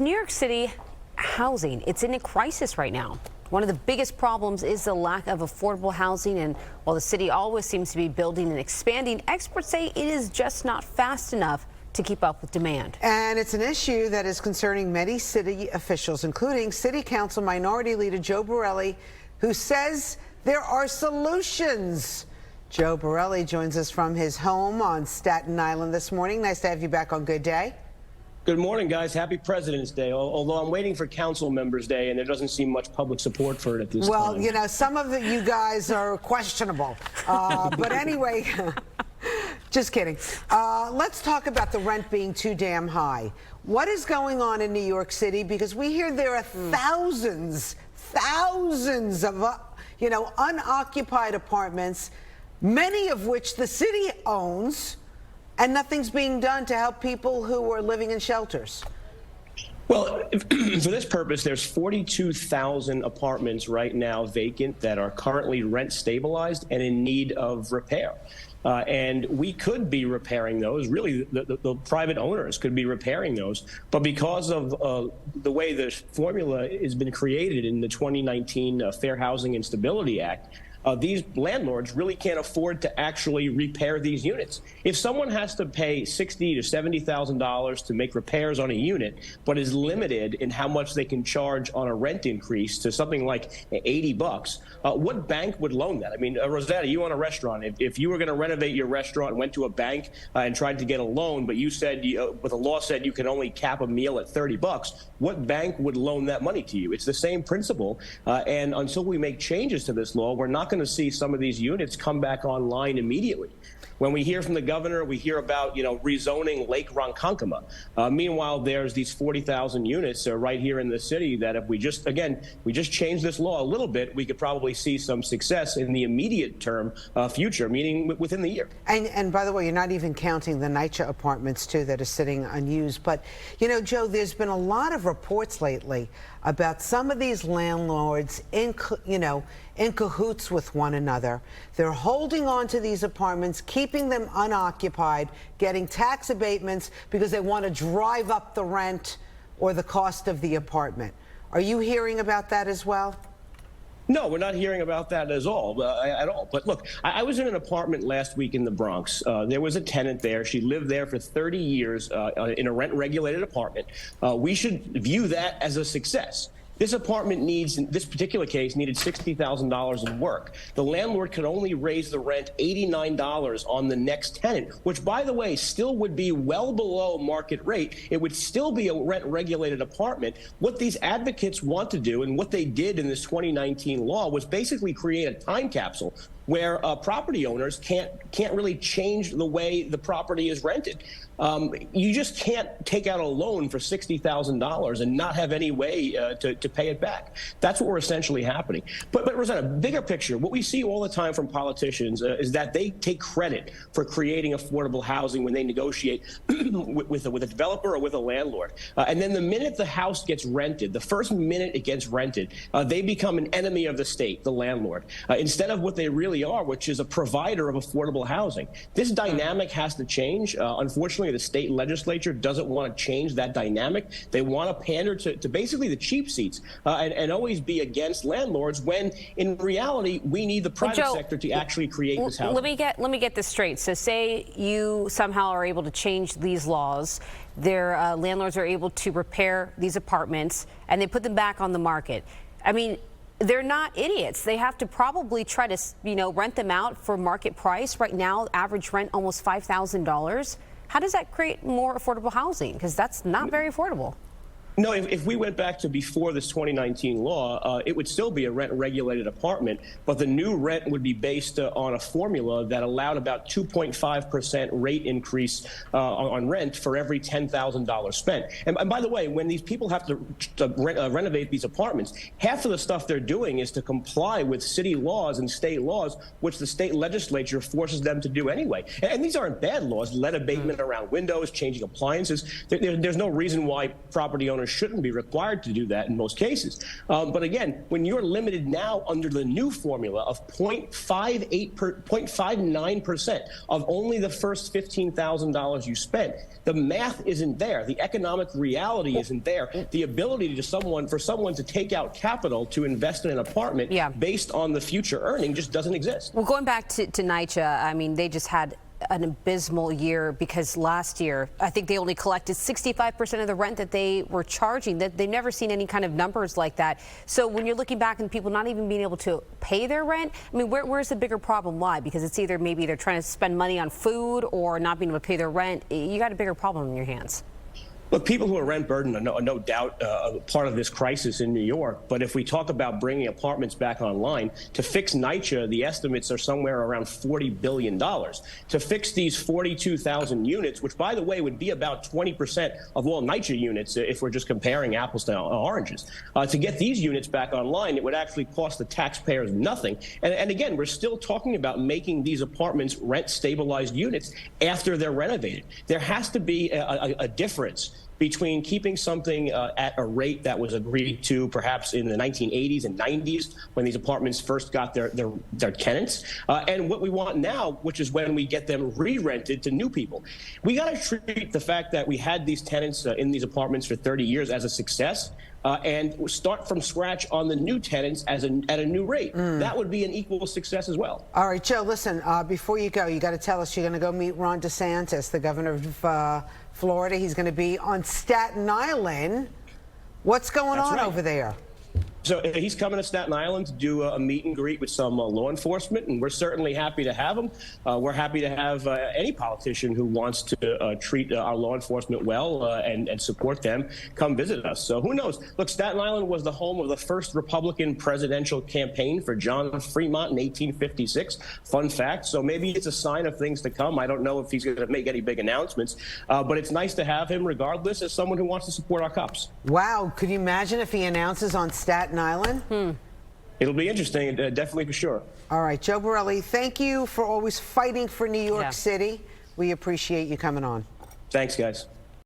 New York City housing, it's in a crisis right now. One of the biggest problems is the lack of affordable housing, and while the city always seems to be building and expanding, experts say it is just not fast enough to keep up with demand. And it's an issue that is concerning many city officials, including City Council Minority Leader Joe Borelli, who says there are solutions. Joe Borelli joins us from his home on Staten Island this morning. Nice to have you back on Good Day. Good morning, guys. Happy President's Day. Although I'm waiting for Council Members Day, and there doesn't seem much public support for it at this time. Well, you know, some of you guys are questionable. But anyway, just kidding. Let's talk about the rent being too damn high. What is going on in New York City? Because we hear there are thousands of, unoccupied apartments, many of which the city owns, and nothing's being done to help people who are living in shelters. Well, for this purpose, there's 42,000 apartments right now vacant that are currently rent stabilized and in need of repair. And we could be repairing those. Really, the private owners could be repairing those. But because of the way the formula has been created in the 2019 Fair Housing and Stability Act, these landlords really can't afford to actually repair these units. If someone has to pay $60,000 to $70,000 to make repairs on a unit, but is limited in how much they can charge on a rent increase to something like $80, what bank would loan that? I mean, Rosetta, you own a restaurant. If you were going to renovate your restaurant and went to a bank and tried to get a loan, but you said, but the law said you can only cap a meal at $30, what bank would loan that money to you? It's the same principle. And until we make changes to this law, we're not going to see some of these units come back online immediately. When we hear from the governor, we hear about, rezoning Lake Ronkonkoma. Meanwhile, there's these 40,000 units right here in the city that if we just change this law a little bit, we could probably see some success in the immediate term future, meaning within the year. And by the way, you're not even counting the NYC apartments, too, that are sitting unused. But, Joe, there's been a lot of reports lately about some of these landlords in cahoots with one another. They're holding on to these apartments, keeping them unoccupied, getting tax abatements because they want to drive up the rent or the cost of the apartment. Are you hearing about that as well? No, we're not hearing about that at all. But look, I was in an apartment last week in the Bronx. There was a tenant there. She lived there for 30 years in a rent-regulated apartment. We should view that as a success. This apartment needs, in this particular case, needed $60,000 in work. The landlord could only raise the rent $89 on the next tenant, which, by the way, still would be well below market rate. It would still be a rent-regulated apartment. What these advocates want to do, and what they did in this 2019 law, was basically create a time capsule where property owners can't really change the way the property is rented. You just can't take out a loan for $60,000 and not have any way to pay it back. That's what we're essentially happening. But Rosanna, bigger picture, what we see all the time from politicians is that they take credit for creating affordable housing when they negotiate with a developer or with a landlord. And then the minute the house gets rented, the first minute it gets rented, they become an enemy of the state, the landlord, instead of what they really are, which is a provider of affordable housing. This dynamic has to change. Unfortunately, the state legislature doesn't want to change that dynamic. They want to pander to basically the cheap seats and always be against landlords when, in reality, we need the private sector to actually create this housing. Let me get this straight. So say you somehow are able to change these laws. Their landlords are able to repair these apartments, and they put them back on the market. I mean, they're not idiots. They have to probably try to, rent them out for market price. Right now, average rent almost $5,000. How does that create more affordable housing? Because that's not very affordable. No, if we went back to before this 2019 law, it would still be a rent-regulated apartment, but the new rent would be based on a formula that allowed about 2.5% rate increase on rent for every $10,000 spent. And by the way, when these people have to renovate these apartments, half of the stuff they're doing is to comply with city laws and state laws, which the state legislature forces them to do anyway. And these aren't bad laws, lead abatement around windows, changing appliances. There's no reason why property owners shouldn't be required to do that in most cases. But again, when you're limited now under the new formula of 0.59% of only the first $15,000 you spent, the math isn't there. The economic reality isn't there. The ability for someone to take out capital to invest in an apartment based on the future earning just doesn't exist. Well, going back to NYCHA, I mean, they just had an abysmal year because last year, I think they only collected 65% of the rent that they were charging. That they've never seen any kind of numbers like that. So when you're looking back and people not even being able to pay their rent, I mean, where's the bigger problem lie? Because it's either maybe they're trying to spend money on food or not being able to pay their rent. You got a bigger problem in your hands. Look, people who are rent burdened are no doubt part of this crisis in New York. But if we talk about bringing apartments back online, to fix NYCHA, the estimates are somewhere around $40 billion. To fix these 42,000 units, which, by the way, would be about 20% of all NYCHA units if we're just comparing apples to oranges. To get these units back online, it would actually cost the taxpayers nothing. And again, we're still talking about making these apartments rent-stabilized units after they're renovated. There has to be a difference between keeping something at a rate that was agreed to perhaps in the 1980s and 90s when these apartments first got their tenants, and what we want now, which is when we get them re-rented to new people. We got to treat the fact that we had these tenants in these apartments for 30 years as a success. And start from scratch on the new tenants at a new rate. That would be an equal success as well. All right, Joe, listen, before you go, you got to tell us you're going to go meet Ron DeSantis, the governor of Florida. He's going to be on Staten Island. What's going on over there? So he's coming to Staten Island to do a meet and greet with some law enforcement, and we're certainly happy to have him. We're happy to have any politician who wants to treat our law enforcement well and support them come visit us. So who knows? Look, Staten Island was the home of the first Republican presidential campaign for John Fremont in 1856. Fun fact. So maybe it's a sign of things to come. I don't know if he's going to make any big announcements, but it's nice to have him regardless as someone who wants to support our cops. Wow. Could you imagine if he announces on Staten Island? It'll be interesting, definitely for sure. All right, Joe Borelli, thank you for always fighting for New York City. We appreciate you coming on. Thanks, guys.